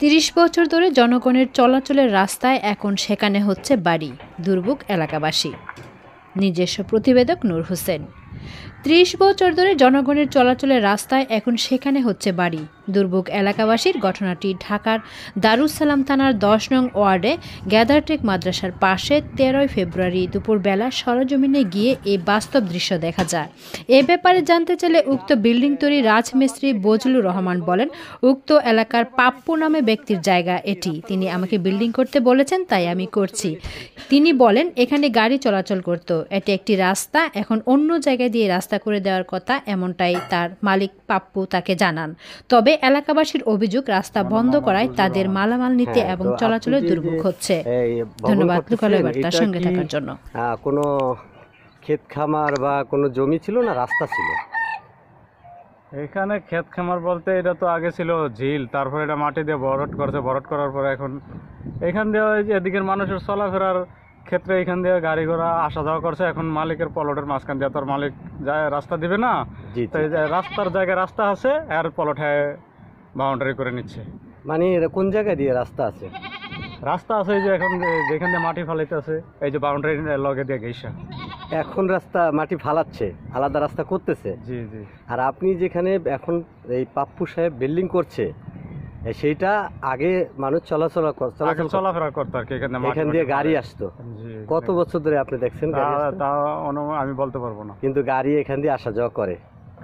৩০ বছর ধরে জনগণের চলাচলের রাস্তায় এখন সেখানে হচ্ছে বাড়ি, দুর্ভোগ এলাকাবাসী। নিজস্ব প্রতিবেদক নূর হোসেন। ৩০ বছর ধরে জনগণের চলাচলের রাস্তায় এখন সেখানে হচ্ছে বাড়ি, দুর্ভোগ এলাকাবাসীর। ঘটনাটি ঢাকার দারুস সালাম থানার ১০ নং ওয়ার্ডে গ্যাদারটেক মাদ্রাসার পাশে ১৩ ফেব্রুয়ারি দুপুরবেলা সরজমিনে গিয়ে এই বাস্তব দৃশ্য দেখা যায়। এ ব্যাপারে জানতে চাইলে উক্ত বিল্ডিং তৈরি রাজমিস্ত্রি বজলুর রহমান বলেন, উক্ত এলাকার পাপ্পু নামে ব্যক্তির জায়গা এটি। তিনি আমাকে বিল্ডিং করতে বলেছেন, তাই আমি করছি। তিনি বলেন, এখানে গাড়ি চলাচল করত, এটি একটি রাস্তা, এখন অন্য জায়গায় দিয়ে রাস্তা করে দেওয়ার কথা, এমনটাই তার মালিক পাপ্পু তাকে জানান। তবে এলাকাবাসীর অভিযোগ, রাস্তা বন্ধ করায় তাদের মালামাল নিতে এবং চলাচলের দুর্ভোগ হচ্ছে। ধন্যবাদ লোকালয় বার্তার সঙ্গে থাকার জন্য। কোনো ক্ষেত খামার বা কোনো জমি ছিল না, রাস্তা ছিল? এখানে ক্ষেত খামার বলতে এটা তো আগে ছিল ঝিল, তারপরে এটা মাটি দিয়ে ভরাট করছে, ভরাট করার পরে এখন এখান দিয়ে এদিকের মানুষের চলাফেরার ক্ষেত্রে এখান দিয়ে গাড়ি ঘোড়া আসা যাওয়া করছে। এখন মালিকের পলটের মাঝখান দিয়ে তোর মালিক যায় রাস্তা দিবে না, তাই রাস্তার জায়গায় রাস্তা আছে আর পলটায় বাউন্ডারি করে নিচ্ছে। মানে কোন জায়গায় দিয়ে রাস্তা আছে? রাস্তা আছে এই যে এখন যেখান দিয়ে মাটি ফালাইতে আছে, এই যে বাউন্ডারি লগে দিয়ে গেইসা এখন রাস্তা মাটি ফালাচ্ছে, আলাদা রাস্তা করতেছে। জি জি। আর আপনি যেখানে এখন এই পাপ্পু সাহেব বিল্ডিং করছে, সেইটা আগে মানুষ চলাফেরা করতো আর কি, এখান দিয়ে গাড়ি আসতো। কত বছর ধরে আপনি দেখছেন? তা আমি বলতে পারবো না, কিন্তু গাড়ি এখান দিয়ে আসা যাওয়া করে।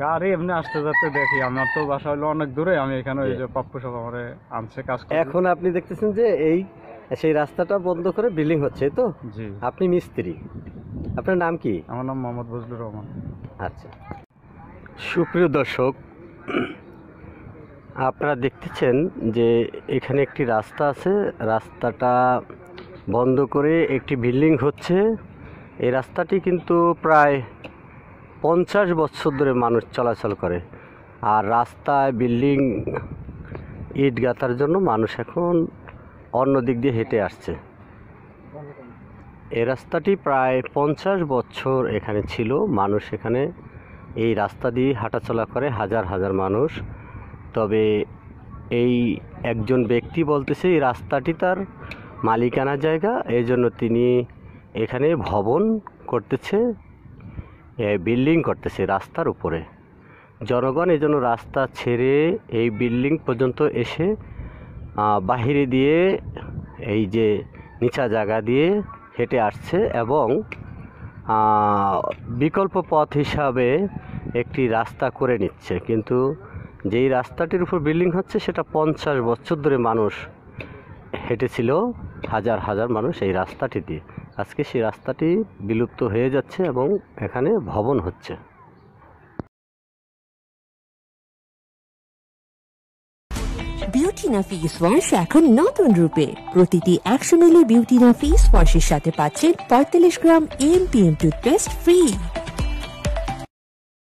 গাড়ি এমনি আসতে যাতে দেখি। আমার তো বাসা হলো অনেক দূরে, আমি এখানে ওই যে পাপ্পু সব আমার আনছে কাজ। এখন আপনি দেখতেছেন যে সেই রাস্তাটা বন্ধ করে বিল্ডিং হচ্ছে, তো? জি। আপনি মিস্ত্রি, আপনার নাম কি? আমার নাম মোহাম্মদ বজলুর রহমান। আচ্ছা, সুপ্রিয় দর্শক, আপনারা দেখতেছেন যে এখানে একটি রাস্তা আছে, রাস্তাটা বন্ধ করে একটি বিল্ডিং হচ্ছে। এই রাস্তাটি কিন্তু প্রায় 50 বছর ধরে মানুষ চলাচল করে, আর রাস্তায় বিল্ডিং ইট গাঁথার জন্য মানুষ এখন অন্য দিক দিয়ে হেঁটে আসছে। এই রাস্তাটি প্রায় 50 বছর এখানে ছিল, মানুষ এখানে এই রাস্তা দিয়ে হাঁটাচলা করে, হাজার হাজার মানুষ। তবে এই একজন ব্যক্তি বলতেছে এই রাস্তাটি তার মালিকানা জায়গা, এই জন্য তিনি এখানে ভবন করতেছে, বিল্ডিং করতেছে রাস্তার উপরে। জনগণ এই জন্য রাস্তা ছেড়ে এই বিল্ডিং পর্যন্ত এসে বাহিরে দিয়ে এই যে নিচা জায়গা দিয়ে হেঁটে আসছে, এবং বিকল্প পথ হিসাবে একটি রাস্তা করে নিচ্ছে। কিন্তু যেই রাস্তাটির উপর বিল্ডিং হচ্ছে সেটা 50 বছর ধরে মানুষ হেঁটেছিল, হাজার হাজার মানুষ এই রাস্তাটি দিয়ে। আজকে সেই রাস্তাটি বিলুপ্ত হয়ে যাচ্ছে এবং এখানে ভবন হচ্ছে। বিউটিনা ফেস ওয়াশ এখন নতুন রূপে। প্রতিটি 100 মিলি বিউটিনা ফেস ওয়াশের সাথে পাচ্ছেন 45 গ্রাম এমপিএম টুথপেস্ট ফ্রি।